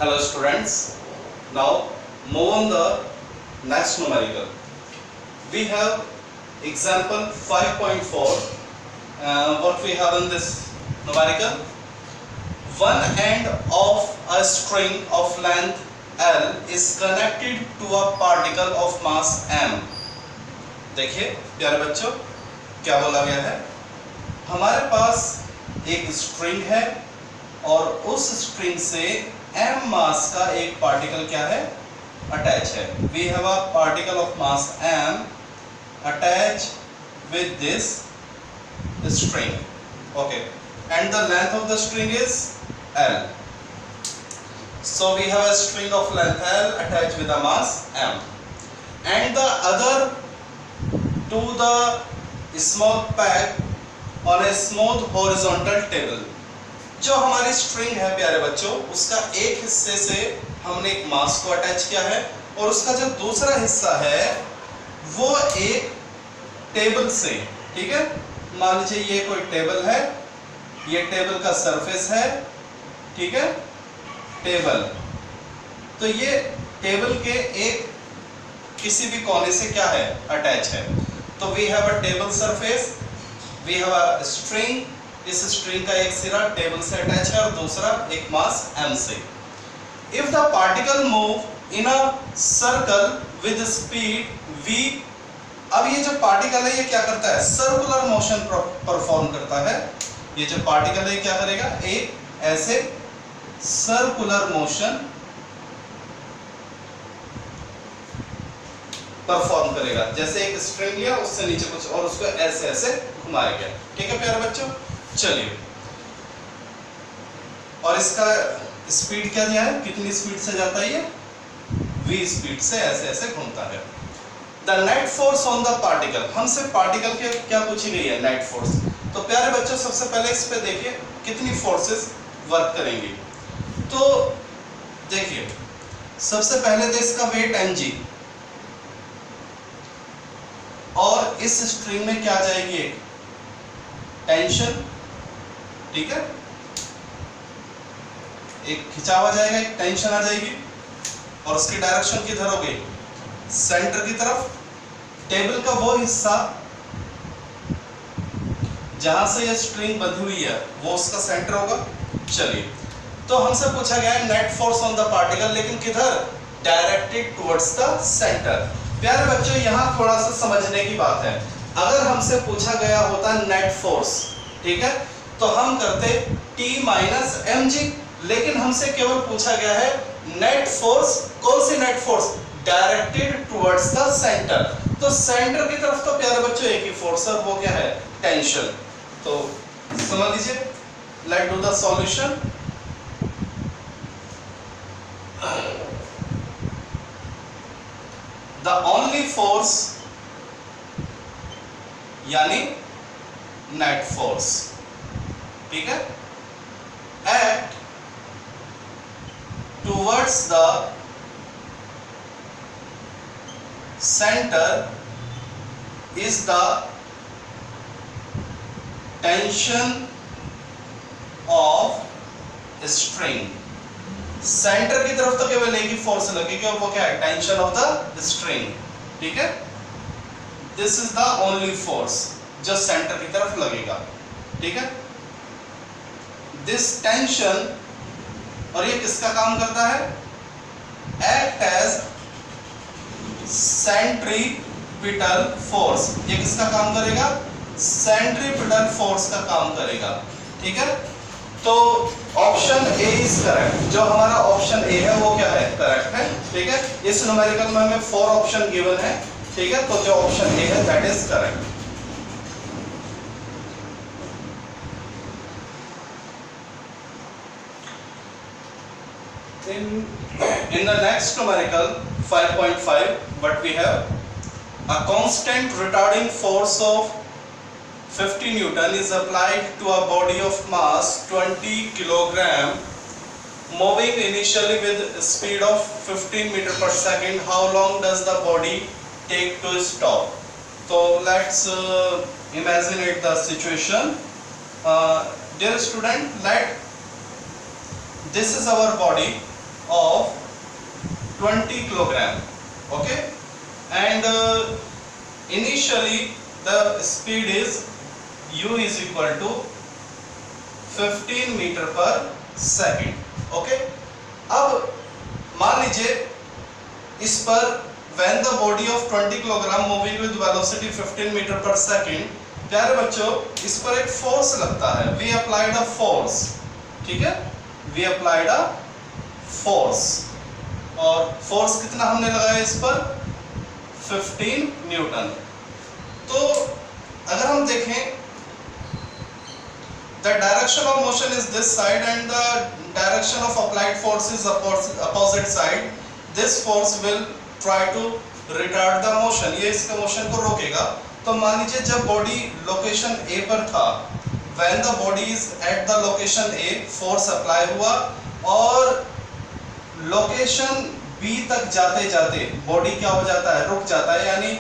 Hello students. Now move on the next numerical. We have example 5.4. What we have in this numerical? One end of a string of length L is connected to a particle of mass m. देखिए प्यारे बच्चों क्या बोला गया है, हमारे पास एक string है और उस स्ट्रिंग से m मास का एक पार्टिकल क्या है, अटैच है. We have a particle of mass m attach with this string. Okay, and the length of the string is L. So we have a string of length L attached with a mass m, and the other to the small peg on a smooth horizontal table. जो हमारी string है प्यारे बच्चों, उसका एक हिस्से से हमने एक मास को अटैच किया है और उसका जो दूसरा हिस्सा है वो एक टेबल से. ठीक है, मान लीजिए ये कोई टेबल है, ये टेबल का सरफेस है. ठीक है, टेबल, तो ये टेबल के एक किसी भी कोने से क्या है, अटैच है. तो we have a table surface, we have a string. इस स्ट्रिंग का एक सिरा टेबल से अटैच है और दूसरा एक मास m से. If the particle move in a circle with speed v. अब ये जो पार्टिकल है ये क्या करता है, सर्कुलर मोशन परफॉर्म करता है. ये जो पार्टिकल है क्या करेगा, एक ऐसे सर्कुलर मोशन परफॉर्म करेगा. जैसे एक स्ट्रिंग लिया, उससे नीचे कुछ और उसको ऐसे ऐसे घुमाया गया. ठीक है प्यारे बच्चों, चलिए. और इसका स्पीड क्या दिया है, कितनी स्पीड से जाता है, ये v स्पीड से ऐसे ऐसे घूमता है. The net force on the particle, हमसे पार्टिकल के क्या पूछी गई है, नेट फोर्स. तो प्यारे बच्चों सबसे पहले इस पे देखिए कितनी फोर्सेस वर्क करेंगी. तो देखिए सबसे पहले तो इसका वेट mg, और इस स्ट्रिंग में क्या जाएगी, एक टेंशन. ठीक है, एक खिंचावा जाएगा, एक टेंशन आ जाएगी, और उसकी डायरेक्शन किधर हो गई, सेंटर की तरफ. टेबल का वो हिस्सा जहां से ये स्ट्रिंग बंधी हुई है वो उसका सेंटर होगा. चलिए, तो हमसे पूछा गया है net force on the particle, लेकिन किधर, डायरेक्टेड टुवर्ड्स द सेंटर. प्यारे बच्चों यहाँ थोड़ा सा समझने की बात है. अगर हमसे पूछा गया होता नेट फोर्स, ठीक है, तो हम करते T माइनस mg, लेकिन हमसे केवल पूछा गया है नेट फोर्स. कौन सी net force, directed towards the center. तो सेंटर की तरफ तो प्यारे बच्चों एक ही फोर्स है, वो क्या है, टेंशन. तो समझ लीजिए, late do the solution. The only force यानी नेट फोर्स, ठीक है, act towards the centre is the tension of string. Centre की तरफ तो केवल एक ही फोर्स लगेगी और वो क्या है, टेंशन ऑफ द स्ट्रिंग. ठीक है, this is the only force जो सेंटर की तरफ लगेगा. ठीक है, दिस टेंशन, और ये किसका काम करता है, एक्ट एज सेंट्रीपिटल फोर्स. ये किसका काम करेगा, सेंट्रीपिटल फोर्स का काम करेगा. ठीक है, तो ऑप्शन ए इज करेक्ट. जो हमारा ऑप्शन ए है वो क्या है, करेक्ट है. ठीक है, इस न्यूमेरिकल में हमें 4 ऑप्शन गिवन है. ठीक है, तो जो ऑप्शन ए है that is correct. In the next numerical 5.5, what we have, a constant retarding force of 50 Newton is applied to a body of mass 20 kilogram moving initially with speed of 15 meter per second. How long does the body take to stop? So let's imagine the situation. Dear student, let this is our body of 20 kilogram. Okay, and initially the speed is u is equal to 15 metre पर second. Okay, अब मान लीजिए इस पर when the body of 20 kilogram moving with velocity 15 metre पर second, प्यारे बच्चों इस पर एक फोर्स लगता है. we applied a force. ठीक है, we applied a force. और फोर्स कितना हमने लगाया इस पर? 15 न्यूटन. तो अगर हम देखें the direction of motion is this side and the direction of applied force is opposite side. This force will try to retard the motion. ये इसके मोशन को रोकेगा. तो मान लीजिए जब बॉडी लोकेशन A पर था, when the body is at the location A, force apply हुआ और लोकेशन B तक जाते जाते बॉडी क्या हो जाता है? रुक जाता है, यानी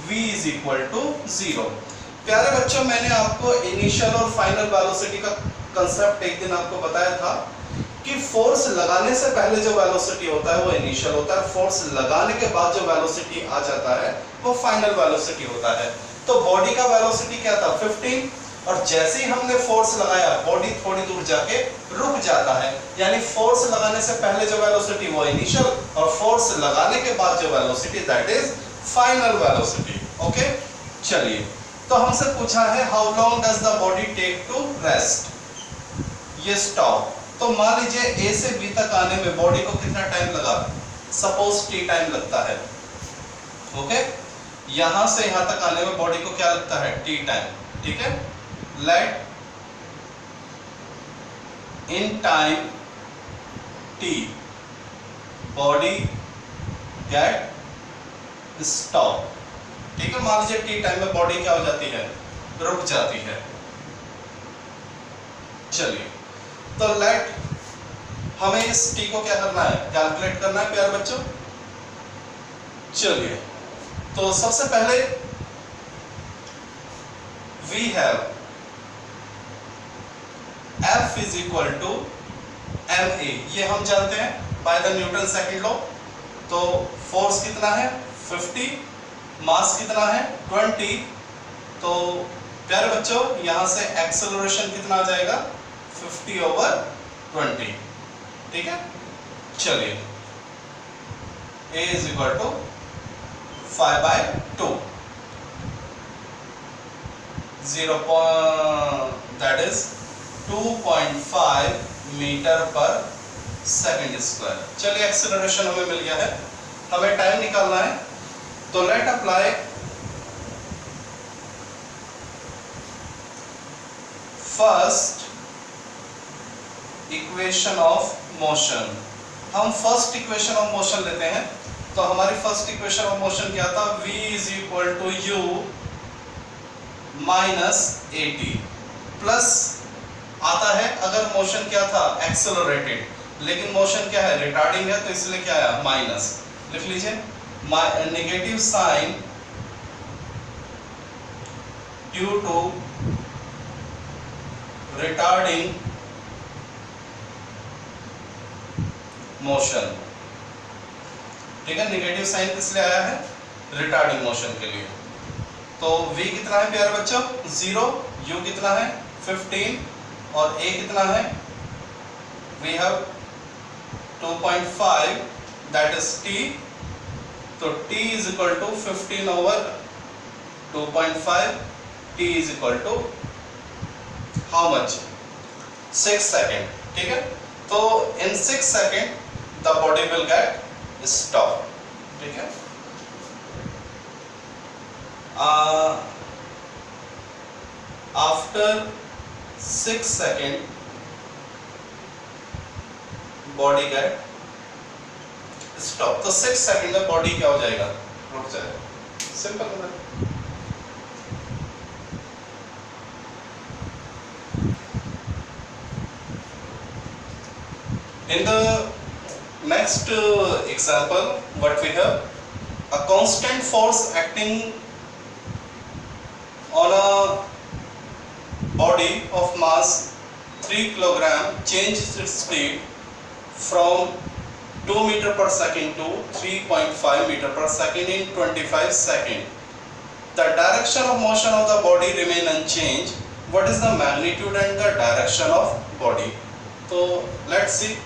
V is equal to 0. प्यारे बच्चों, मैंने आपको इनिशियल और फाइनल वेलोसिटी का कंसेप्ट एक दिन आपको बताया था कि फोर्स लगाने से पहले जो वेलोसिटी होता है वो इनिशियल होता है, फोर्स लगाने के बाद जो वेलोसिटी आ जाता है वो फाइनल वेलोसिटी होता है. तो बॉडी का वेलोसिटी क्या था? 15, और जैसे ही हमने फोर्स लगाया बॉडी थोड़ी दूर जाके रुक जाता है, यानी फोर्स लगाने से पहले जो वेलोसिटी वो इनिशियल और फोर्स लगाने के बाद जो velocity that is final velocity. Okay, चलिए, तो हमसे पूछा है how long does the body take to rest, ये स्टॉप. तो मान लीजिए ए से बी तक आने में बॉडी को कितना टाइम लगा? सपोज टी टाइम लगता है. ओके, यहां से यहां तक आने में बॉडी को क्या लगता है? T time. ठीक है, let in time t body get stop. ठीक है, मान लीजिए टी टाइम में बॉडी क्या हो जाती है? रुक जाती है. चलिए, तो लेट हमें इस टी को क्या करना है? कैलकुलेट करना है प्यारे बच्चों. चलिए, तो सबसे पहले we have F is equal to ma, ये हम जानते हैं by the Newton second law. तो फोर्स कितना है? 50, मास कितना है? 20. तो प्यारे बच्चों यहां से एक्सेलरेशन कितना आ जाएगा? 50/20. ठीक है, चलिए, a is equal to 5/2, that is 2.5 metre पर सेकेंड स्क्वायर. चलिए, एक्सेलरेशन हमें मिल गया है, हमें टाइम निकालना है. तो let apply first equation of motion. हम फर्स्ट इक्वेशन ऑफ मोशन लेते हैं. तो हमारी फर्स्ट इक्वेशन ऑफ मोशन क्या था? v is equal to u minus at plus आता है अगर मोशन क्या था? एक्सेलरेटेड, लेकिन मोशन क्या है? रिटार्डिंग है, तो इसलिए क्या आया? माइनस. लिख लीजिए, negative sign due to retarding motion. ठीक है, नेगेटिव साइन किस लिए आया है? रिटार्डिंग मोशन के लिए. तो v कितना है प्यारे बच्चों? 0. u कितना है? 15. और a कितना है? we have 2.5, that is t. तो t is equal to 15/2.5. t is equal to how much? 6 second. ठीक है, तो in 6 second the body will get stop. ठीक है, after 6 second body get stop. तो 6 सेकेंड में बॉडी क्या हो जाएगा? रुक जाएगा. सिंपल है. In the next example, what we have, a constant force acting on a body of mass 3 kilogram changes its speed from 2 meter per second to 3.5 meter per second in 25 seconds. The direction of motion of the body remain unchanged. What is the magnitude and the direction of body? So let's see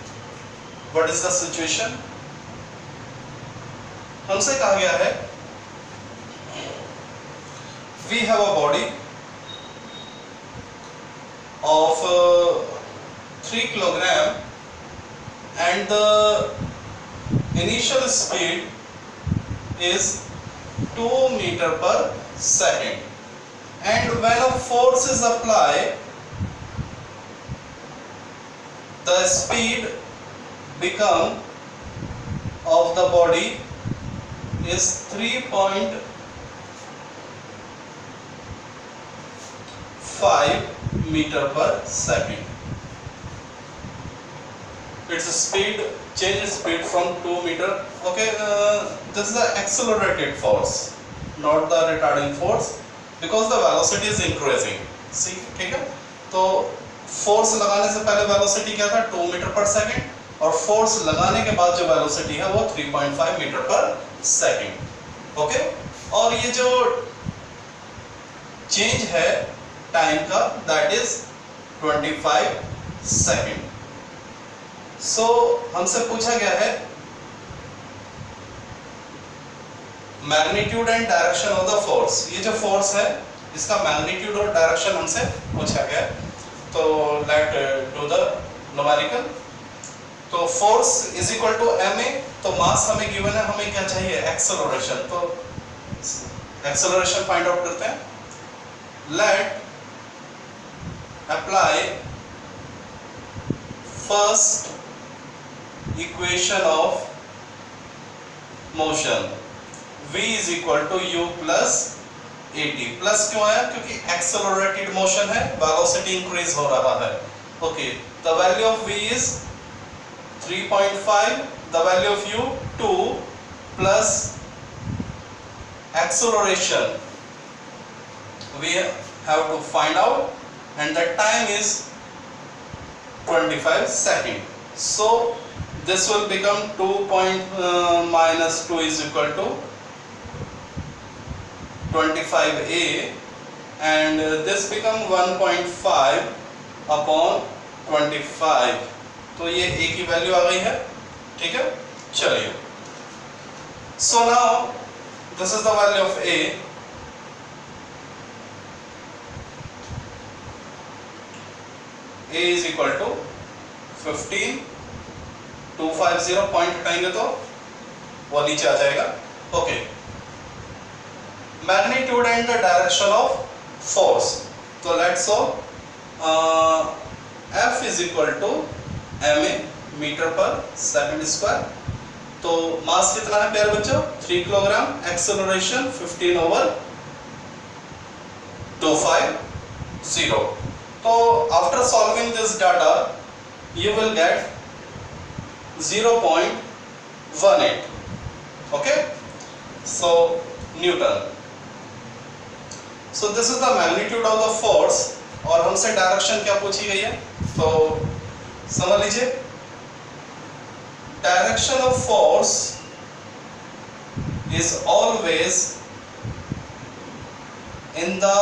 what is the situation. हमसे कहा गया है we have a body of 3 kilogram and the initial speed is 2 meter per second, and when a force is applied, the speed become of the body is 3.5 meter per second. Its speed changes speed from 2 meter. Okay, this is the accelerated force, not the retarding force, because the velocity is increasing. See, ठीक है? तो force लगाने से पहले velocity क्या था 2 metre पर second, और फोर्स लगाने के बाद जो वेलोसिटी है वो 3.5 मीटर पर सेकंड. ओके, और ये जो चेंज है टाइम का दैट इज 25 सेकंड. सो हमसे पूछा गया है magnitude and direction of the force. ये जो फोर्स है इसका मैग्नीट्यूड और डायरेक्शन हमसे पूछा गया है. तो लेट डू द न्यूमेरिकल. तो force is equal to ma. तो मास हमें गिवन है, हमें क्या चाहिए एक्सेलरेशन. तो एक्सेलरेशन फाइंड आउट करते हैं. Let apply first equation of motion. v is equal to u plus at. Plus क्यों आया? क्योंकि accelerated motion है, velocity increase हो रहा है. Okay, the value of v is 3.5, the value of u 2 plus acceleration we have to find out, and the time is 25 seconds. So this will become 2 minus 2 is equal to 25a, and this become 1.5 upon 25. तो ये a की value आ गई है. ठीक है, चलिए. So now this is the value of a. a is equal to 15. 250 point हटाएंगे तो वो नीचे आ जाएगा. Okay, magnitude and the direction of force. तो let's so F is equal to ma meter पर सेकंड स्क्वायर. तो मास कितना है प्यारे बच्चों 3 किलोग्राम. Acceleration 15 over 250. तो after solving this data you will get 0.18. okay, so Newton. So this is the magnitude of the force. और हमसे direction क्या पूछी गई है तो समझ लीजिए. Direction of force is always in the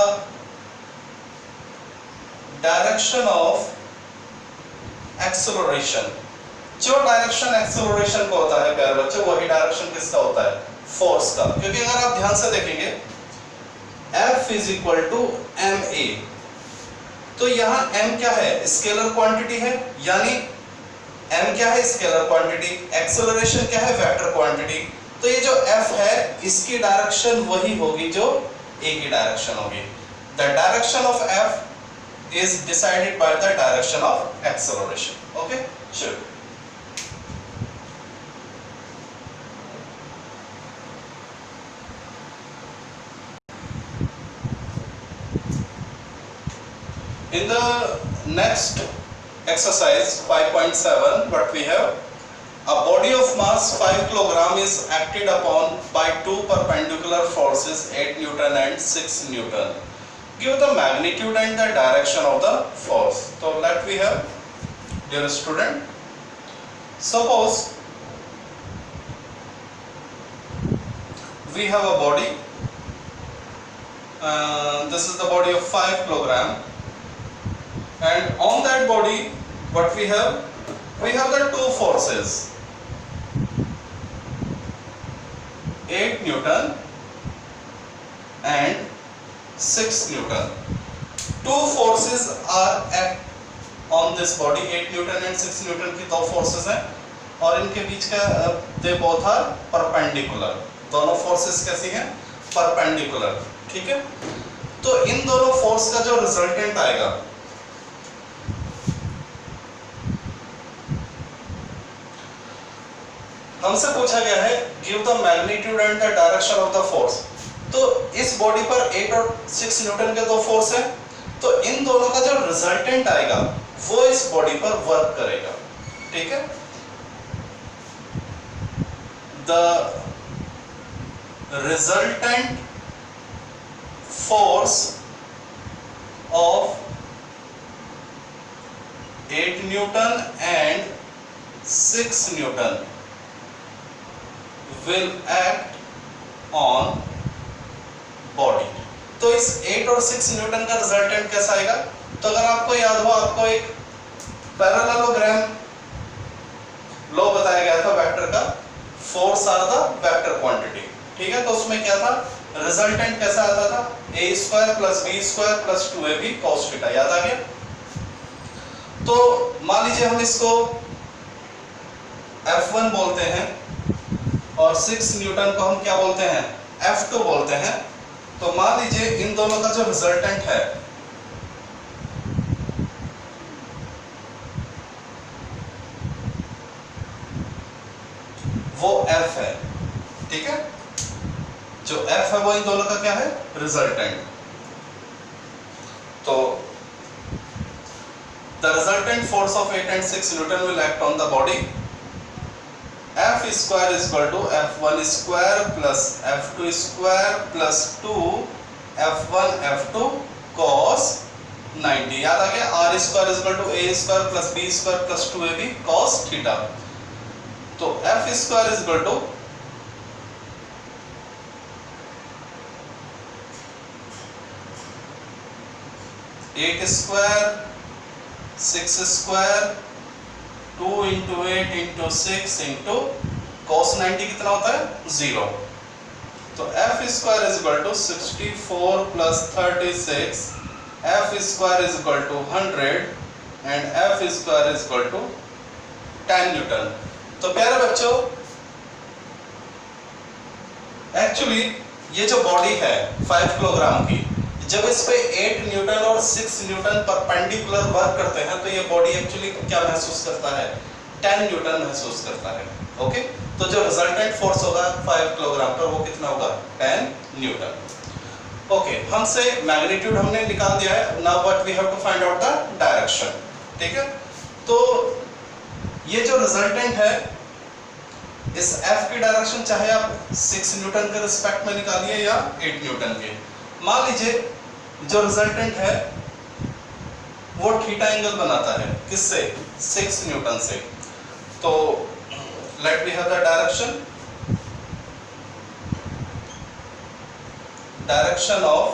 direction of acceleration. जो डायरेक्शन एक्सेलरेशन को होता है प्यारे बच्चों, वही डायरेक्शन किसका होता है फोर्स का. क्योंकि अगर आप ध्यान से देखेंगे F is equal to ma. तो यहाँ m क्या है स्केलर क्वांटिटी है, यानी m क्या है स्केलर क्वांटिटी, एक्सेलरेशन क्या है वेक्टर क्वांटिटी. तो ये जो F है इसकी डायरेक्शन वही होगी जो a की डायरेक्शन होगी. The direction of F is decided by the direction of acceleration. Okay, sure. In the next exercise 5.7, what we have, a body of mass 5 kg is acted upon by two perpendicular forces 8 Newton and 6 Newton. Give the magnitude and the direction of the force. So let we have, dear student, suppose we have a body, this is the body of 5 kilogram, and on that body what we have the two forces, 8 Newton and 6 Newton. Two forces are act on this body, 8 Newton and 6 Newton की दो forces हैं, और इनके बीच का they both are perpendicular. दोनों forces कैसी हैं? Perpendicular. ठीक है? तो इन दोनों force का जो resultant आएगा, हमसे पूछा गया है give the magnitude and the direction of the force. तो इस बॉडी पर 8 और 6 न्यूटन के दो फोर्स हैं, तो इन दोनों का जो रिजल्टेंट आएगा वो इस बॉडी पर वर्क करेगा. ठीक है? The resultant force of 8 Newton and 6 Newton will act on body. तो इस 8 और 6 न्यूटन का रिजल्टेंट कैसा आएगा? तो अगर आपको याद हो, आपको एक पैरेललोग्राम लॉ बताया गया था वेक्टर का, force are the vector quantity. ठीक है? तो उसमें क्या था? रिजल्टेंट कैसा आता था? a square plus b square plus 2ab cos theta. याद आ गया? तो मान लीजिए हम इसको F1 बोलते हैं और 6 न्यूटन को हम क्या बोलते हैं? F2 बोलते हैं. तो मान लीजिए इन दोनों का जो रिजल्टेंट है वो F है. ठीक है? जो F है वो इन दोनों का क्या है? रिजल्टेंट. तो the resultant force of 8 and 6 Newton will act on the body. F square is equal to F1 square plus F2 square plus 2 F1 F2 cos 90. याद आ गया? R square is equal to a square plus b square plus 2ab cos theta. तो F square is equal to eight square 6 square 2 into 8 into 6 into cos 90 कितना होता है? 0. तो F square is equal to 64 plus 36. F square is equal to 100 and F square is equal to 10 newton. तो प्यारे बच्चों, actually ये जो body है 5 किलोग्राम की, जब इस पे 8 न्यूटन और 6 न्यूटन परपेंडिकुलर वर्क करते हैं तो ये बॉडी एक्चुअली क्या महसूस करता है? 10 न्यूटन महसूस करता है. ओके? तो जो रिजल्टेंट फोर्स होगा 5 किलोग्राम पर वो कितना होगा? 10 न्यूटन. ओके, हमसे मैग्नीट्यूड हमने निकाल दिया है. Now what we have to find out the direction. ठीक है? तो ये जो रिजल्टेंट है इस F की डायरेक्शन चाहे आप 6 न्यूटन के रिस्पेक्ट में निकालिए या 8 न्यूटन के. मान लीजिए जो रिजल्टेंट है वो थीटा एंगल बनाता है. किससे? 6 न्यूटन से. तो let we have the direction of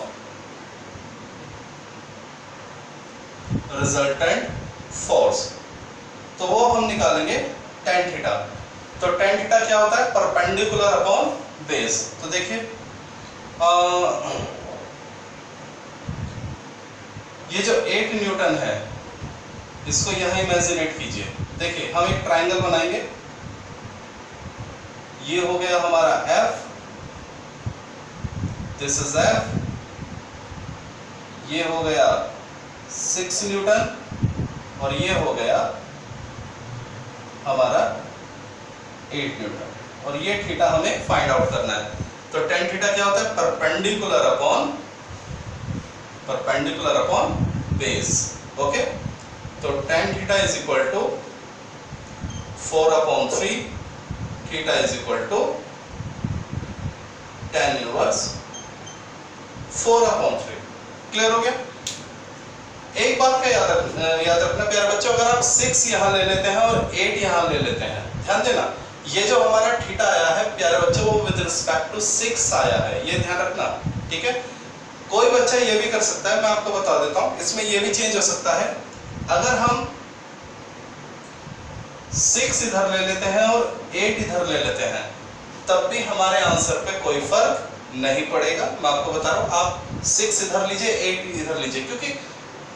resultant force. तो वो हम निकालेंगे tan थीटा. तो tan थीटा क्या होता है? Perpendicular upon base. तो देखिए ये जो 8 न्यूटन है इसको यहां इमेजिनेट कीजिए. देखिए हम एक ट्रायंगल बनाएंगे. ये हो गया हमारा F, दिस इज F. ये हो गया 6 न्यूटन और ये हो गया हमारा 8 न्यूटन और ये थीटा हमें फाइंड आउट करना है. तो tan थीटा क्या होता है? Perpendicular upon base. ओके? तो tan theta is equal to 4/3. Theta is equal to tan inverse 4/3. Clear हो गया? एक बात का याद रखना प्यारे बच्चों, अगर आप 6 यहां ले लेते हैं और 8 यहां ले लेते हैं, ध्यान देना, ये जो हमारा थीटा आया है प्यारे बच्चों वो विद रिस्पेक्ट टू 6 आया है, ये ध्यान रखना, ठीक है। कोई बच्चा ये भी कर सकता है, मैं आपको बता देता हूं, इसमें ये भी चेंज हो सकता है। अगर हम 6 इधर ले लेते हैं और 8 इधर ले लेते हैं तब भी हमारे आंसर पे कोई फर्क नहीं पड़ेगा। मैं आपको बता रहा हूं, आप 6 इधर लीजिए 8 इधर लीजिए, क्योंकि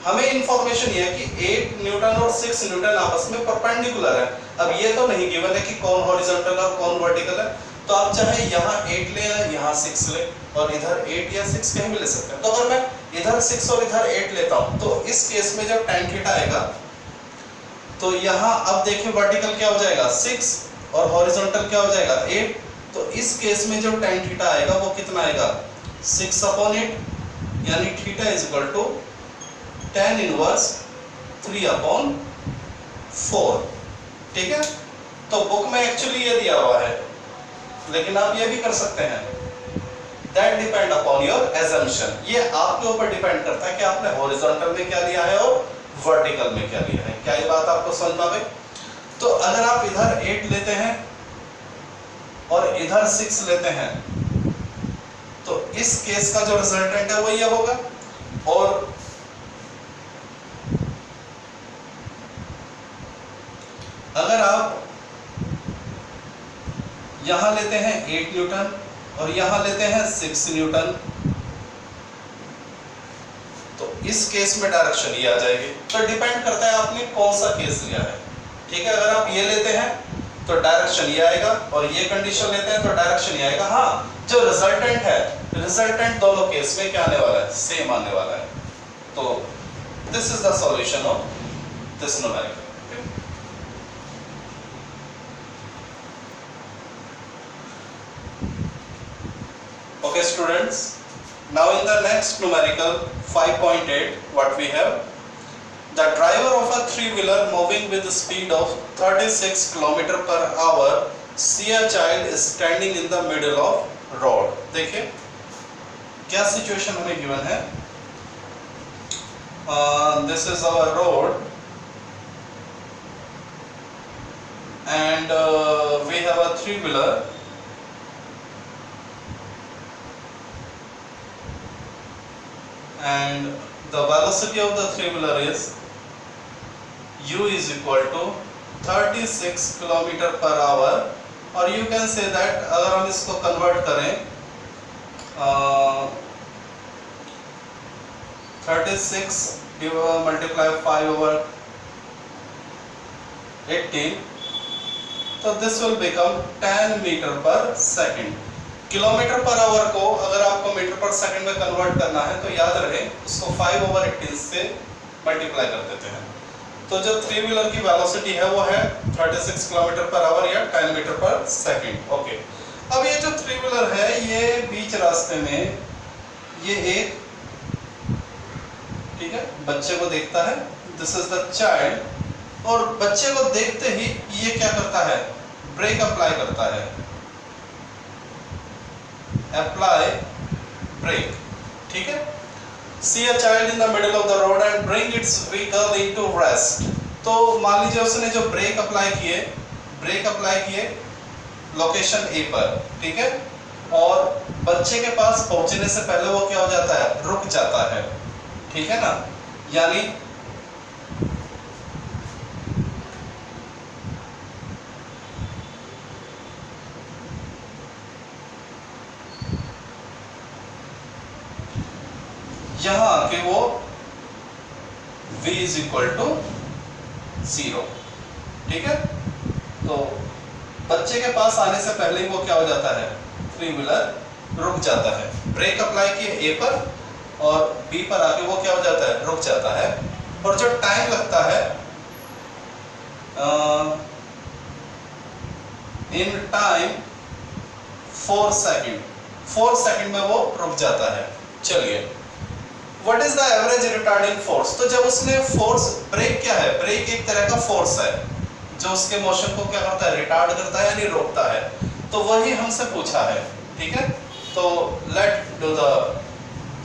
हमें इंफॉर्मेशन ये है कि 8 न्यूटन और 6 न्यूटन आपस में परपेंडिकुलर है। अब ये तो नहीं गिवन है कि कौन हॉरिजॉन्टल और कौन वर्टिकल है, तो आप चाहे यहाँ 8 ले या यहाँ 6 ले, और इधर 8 या 6 कहीं भी ले सकते हैं। तो अगर मैं इधर 6 और इधर 8 लेता हूँ तो इस केस में जब tan थीटा आएगा तो यहाँ अब देखिए वर्टिकल क्या हो जाएगा 6 और हॉरिजॉन्टल क्या हो जाएगा 8। तो इस केस में जो tan थीटा आएगा वो कितना आएगा 6/8, यानी theta is equal to tan inverse 3/4, ठीक है। तो बुक में एक्चुअली ये दिया हुआ है, लेकिन आप ये भी कर सकते हैं, that depend upon your assumption. ये आपके ऊपर डिपेंड करता है कि आपने हॉरिजॉन्टल में क्या लिया है और वर्टिकल में क्या लिया है। क्या ये बात आपको समझ में आ गई? तो अगर आप इधर 8 लेते हैं और इधर 6 लेते हैं तो इस केस का जो रिजल्टेंट है वो ये होगा, और अगर आप यहां लेते हैं 8 न्यूटन और यहां लेते हैं 6 न्यूटन तो इस केस में डायरेक्शन ये आ जाएगी। तो डिपेंड करता है आपने कौन सा केस लिया है, ठीक है। अगर आप ये लेते हैं तो डायरेक्शन ये आएगा, और ये कंडीशन लेते हैं तो डायरेक्शन ये आएगा। हाँ, जो रिजल्टेंट है, रिजल्टेंट दोनों केस में क्या आने वाला है, सेम आने वाला है। तो this is the solution of this numerical. Okay students, now in the next numerical 5.8 what we have, the driver of a three-wheeler moving with the speed of 36 km/h see a child is standing in the middle of road। देखिए क्या situation हमें given है, this is our road and we have a three-wheeler and the velocity of the three-wheeler is u is equal to 36 km/h, और you can say that अगर हम इसको convert करें 36 multiply 5/18 तो this will become 10 metre per second. Kilometre per hour को अगर आपको metre पर सेकंड में कन्वर्ट करना है तो याद रहे उसको 5/18 से मल्टीप्लाई कर देते हैं। तो जो थ्री व्हीलर की वेलोसिटी है वो है 36 km/h या 10 मीटर/सेकंड। ओके, अब ये जो थ्री व्हीलर है ये बीच रास्ते में ये एक, ठीक है, बच्चे को देखता है, दिस इज द चाइल्ड, और बच्चे को देखते ही ये क्या करता है, ब्रेक अप्लाई करता है, अप्लाई ब्रेक, ठीक है। See a child in the middle of the road and bring its vehicle into rest। तो मान लीजिए उसने जो ब्रेक अप्लाई किए लोकेशन ए पर, ठीक है, और बच्चे के पास पहुंचने से पहले वो क्या हो जाता है, रुक जाता है, ठीक है ना। यानी यहां आके वो v इज इक्वल टू 0, ठीक है। तो बच्चे के पास आने से पहले ही वो क्या हो जाता है, थ्री व्हीलर रुक जाता है। ब्रेक अप्लाई किए ए पर और बी पर आके वो क्या हो जाता है, रुक जाता है। और जो टाइम लगता है इन टाइम 4 सेकंड में वो रुक जाता है। चलिए, what is the average retarding force. तो जब उसने फोर्स, ब्रेक क्या है, ब्रेक एक तरह का फोर्स है जो उसके मोशन को क्या करता है, रिटार्ड करता है यानी रोकता है। तो वही हमसे पूछा है, ठीक है। तो let do the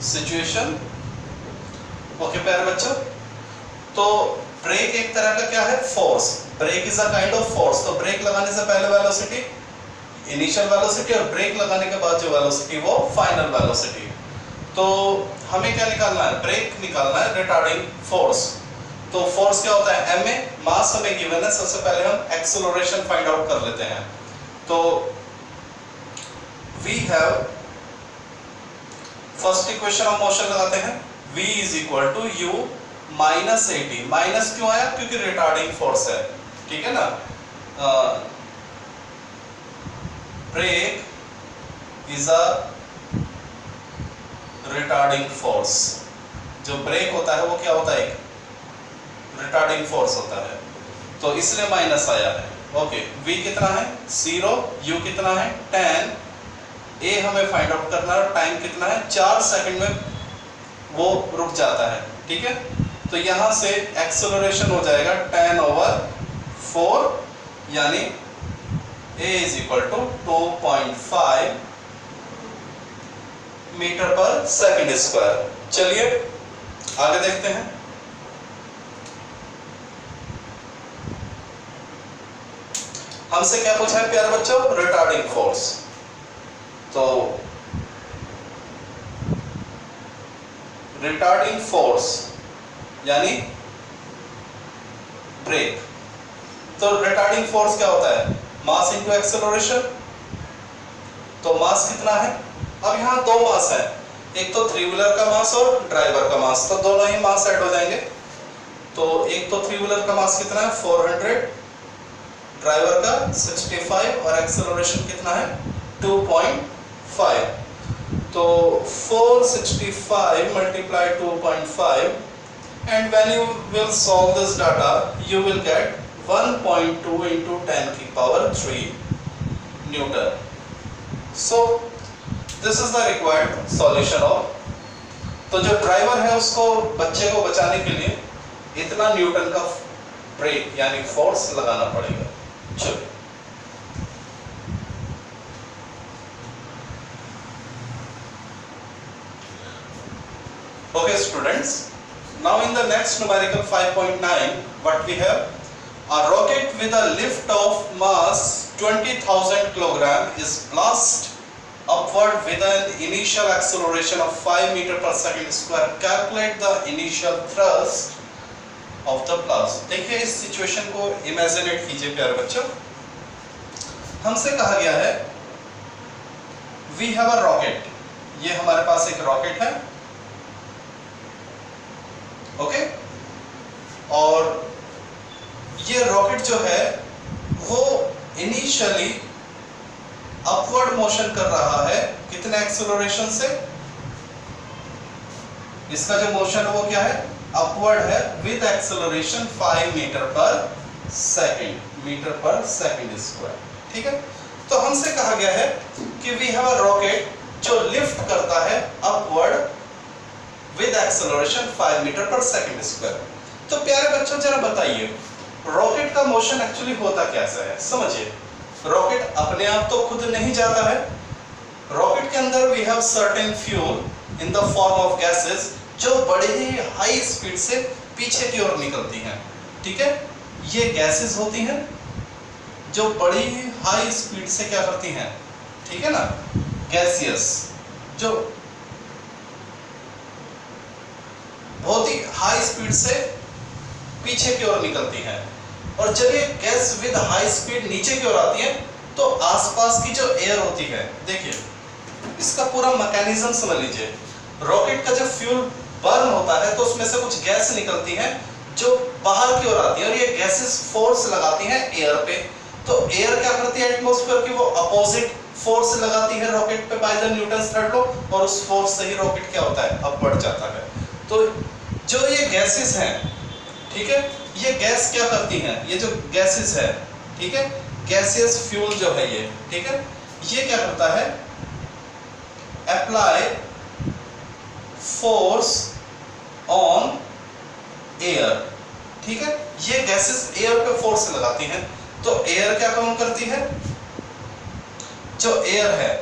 situation. Okay प्यारे बच्चों, तो ब्रेक एक तरह का क्या है, force, brake is a kind of force, तो ब्रेक लगाने से पहले वेलोसिटी इनिशियल वेलोसिटी और ब्रेक लगाने के बाद जो वेलोसिटी वो फाइनल वेलोसिटी। तो हमें क्या निकालना है, ब्रेक निकालना है, रिटार्डिंग फोर्स। तो फोर्स क्या होता है, ma, मास हमें गिवन है, सबसे पहले हम एक्सेलरेशन फाइंड आउट कर लेते हैं। तो we have first equation of motion लगाते हैं, v is equal to u minus 80। Minus क्यों आया, क्योंकि रिटार्डिंग फोर्स है, ठीक है ना। Brake is a retarding force. जो ब्रेक होता है वो क्या होता है, रिटार्डिंग फोर्स होता है, तो इसलिए माइनस आया है। ओके, v कितना है 0, u कितना है 10, a हमें फाइंड आउट करना है, टाइम कितना है 4 सेकंड में वो रुक जाता है, ठीक है। तो यहां से एक्सेलरेशन हो जाएगा 10/4, यानी a is equal to 2.5 metre पर सेकंड स्क्वायर। चलिए आगे देखते हैं। हमसे क्या पूछा है प्यारे बच्चों, रिटार्डिंग फोर्स। तो रिटार्डिंग फोर्स यानी ब्रेक। तो रिटार्डिंग फोर्स क्या होता है, मास इनटू एक्सेलरेशन। तो मास कितना है, अब यहाँ दो मास है, एक तो थ्री व्हीलर का मास और ड्राइवर का मास, तो दोनों ही मास ऐड हो जाएंगे। तो एक तो थ्री व्हीलर का मास कितना है 400, ड्राइवर का 65 और एक्सेलरेशन कितना है 2.5। तो 465 multiply 2.5 and when you will solve this data you will get 1.2 into 10 की power 3 Newton. So this is the required solution of। तो जो ड्राइवर है उसको बच्चे को बचाने के लिए इतना न्यूटन का ब्रेक यानी फोर्स लगाना पड़ेगा। चलो okay students, now in the next numerical 5.9 what we have, a rocket with a lift of mass 20,000 kg is blast upward with an initial acceleration of 5 meter per second square. Calculate the initial thrust of the blast। देखिए इस situation को इमेजिनेट कीजिए प्यारे बच्चों। हमसे कहा गया है we have a rocket, ये हमारे पास एक रॉकेट है, ओके। और ये रॉकेट जो है वो इनिशियली अपवर्ड मोशन कर रहा है, कितने एक्सेलरेशन से, इसका जो मोशन है वो क्या है, अपवर्ड है, विद एक्सेलरेशन 5 मीटर पर सेकंड स्क्वायर, ठीक है। तो हमसे कहा गया है कि वी हैव अ रॉकेट जो लिफ्ट करता है अपवर्ड विद एक्सेलरेशन 5 मीटर पर सेकंड स्क्वायर। तो प्यारे बच्चों जरा बताइए रॉकेट का मोशन एक्चुअली होता कैसा है, समझिए। रॉकेट अपने आप तो खुद नहीं जाता है, रॉकेट के अंदर we have certain fuel in the form of gases जो बड़े ही हाई स्पीड से पीछे की ओर निकलती हैं, ठीक है। ये गैसेस होती हैं जो बड़ी ही हाई स्पीड से क्या करती हैं, ठीक है ना, गैसियस, जो बहुत ही हाई स्पीड से पीछे की ओर निकलती हैं। और जब ये गैस विद हाई स्पीड नीचे की ओर आती है तो आसपास की जो एयर होती है, देखिए इसका पूरा मैकेनिज्म समझ लीजिए। रॉकेट का जब फ्यूल बर्न होता है तो उसमें से कुछ गैस निकलती है जो बाहर की ओर आती है और ये गैसेस फोर्स लगाती हैं एयर पे। तो एयर क्या करती है एटमॉस्फेयर की, वो अपोजिट फोर्स लगाती है रॉकेट पे by the Newton's third law, और उस फोर्स से ही रॉकेट क्या होता है, अपवर्ड जाता है। तो जो ये गैसेस हैं, ठीक है, ये गैस क्या करती हैं, ये जो गैसेस है, ठीक है, गैसियस फ्यूल जो है ये, ठीक है, ये क्या करता है, अप्लाई फोर्स ऑन एयर, ठीक है। ये गैसेस एयर पे फोर्स लगाती हैं, तो एयर क्या काम करती है, जो एयर है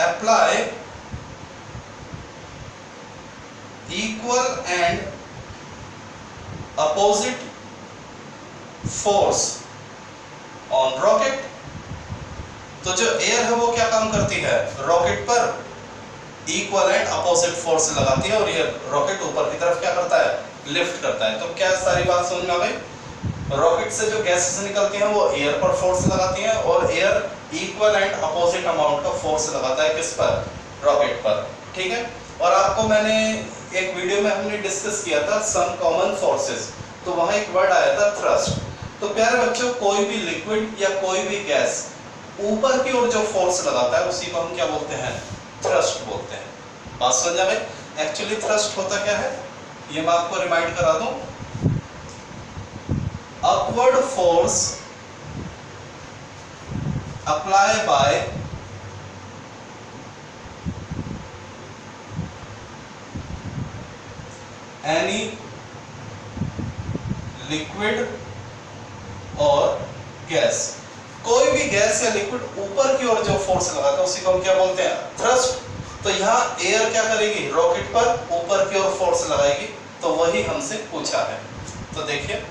apply equal and opposite force on rocket. तो जो एयर है वो क्या काम करती है, रॉकेट पर इक्वल एंड अपोजिट फोर्स लगाती है और ये रॉकेट ऊपर की तरफ क्या करता है, लिफ्ट करता है। तो क्या सारी बात समझ में आ गई? रॉकेट से जो गैसेस निकलती हैं वो एयर पर फोर्स लगाती हैं और air equal and opposite amount का फोर्स लगाता है किस पर, रॉकेट पर। ठीक है। और आपको मैंने एक वीडियो में हमने डिस्कस किया था सम कॉमन फोर्सेस, तो वहां एक वर्ड आया था थ्रस्ट। तो प्यारे बच्चों, कोई भी लिक्विड या कोई भी गैस ऊपर की ओर जो फोर्स लगाता है उसी को हम क्या बोलते हैं, थ्रस्ट बोलते हैं। बात समझ आ गई? एक्चुअली थ्रस्ट होता क्या है ये मैं आपको रिमाइंड करा दूं। Upward force apply by any liquid और गैस। कोई भी गैस या लिक्विड ऊपर की ओर जो फोर्स लगाता है उसी को हम क्या बोलते हैं, थ्रस्ट। तो यहाँ एयर क्या करेगी, रॉकेट पर ऊपर की ओर फोर्स लगाएगी, तो वही हमसे पूछा है। तो देखिए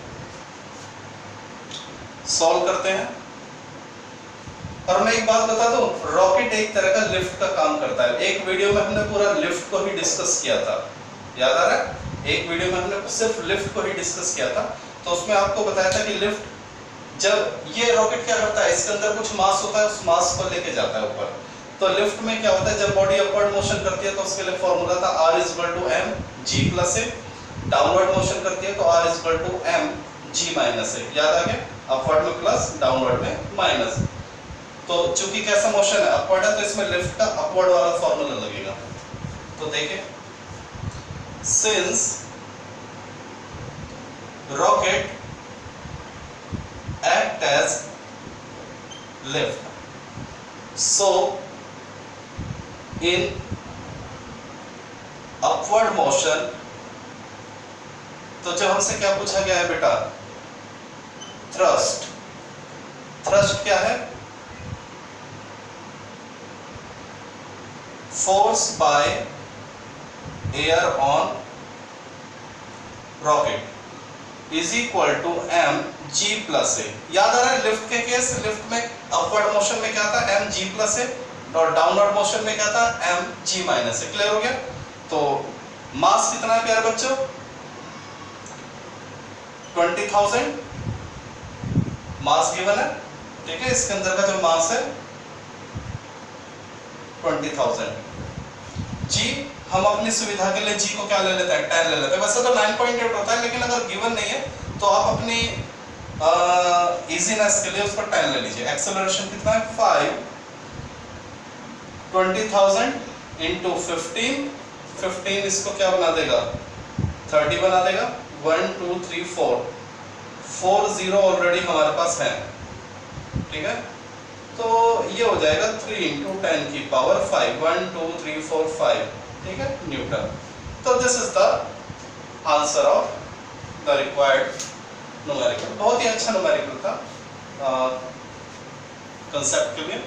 सॉल्व करते हैं। और मैं एक बात बता दूं, रॉकेट एक तरह का लिफ्ट का काम करता है। एक वीडियो में हमने पूरा लिफ्ट को ही डिस्कस किया था, याद आ रहा है? एक वीडियो में हमने सिर्फ लिफ्ट को ही डिस्कस किया था। तो उसमें आपको बताया था कि लिफ्ट, जब ये रॉकेट क्या करता है, इसके अंदर कुछ मास होता है, उस मास को लेके जाता है ऊपर। तो लिफ्ट में क्या होता है, जब बॉडी अपवर्ड मोशन करती है तो उसके लिए फॉर्मूला था R = mg+a। डाउनवर्ड मोशन करती है तो R = mg-a। याद आ गया? अपवर्ड में प्लस, डाउनवर्ड में माइनस। तो चूंकि कैसा मोशन है, अपवर्ड है, तो इसमें लिफ्ट का अपवर्ड वाला फॉर्मूला लगेगा। तो देखिए, since rocket act as lift, so in upward motion, तो जब हमसे क्या पूछा गया है बेटा, थ्रस्ट। थ्रस्ट क्या है, force by air on rocket is equal to mg+a। याद आ रहा है लिफ्ट के केस, लिफ्ट में अपवर्ड मोशन में क्या था, mg+a, और डाउनवर्ड मोशन में क्या था, mg-a। क्लियर हो गया? तो मास कितना है प्यारे बच्चों, 20,000 मास गिवन है। ठीक है, इसके अंदर का जो मास है 20,000। जी हम अपनी सुविधा के लिए जी को क्या ले लेते हैं, 10 ले लेते हैं। वैसे तो 9.8 होता है, लेकिन अगर गिवन नहीं है तो आप अपनी इजीनेस के लिए उस पर 10 ले लीजिए। एक्सेलरेशन कितना है, 5, 20,000 into 15, 15 इसको क्या बना देगा, 30 बना देगा। 1 2 3 4 0 ऑलरेडी हमारे पास है। ठीक है, तो ये हो जाएगा 3 × 10 की पावर 5, 1 2 3 4 5। ठीक है, न्यूटन। तो this is the answer of the required numerical. बहुत ही अच्छा न्यूमेरिकल था कंसेप्ट के लिए।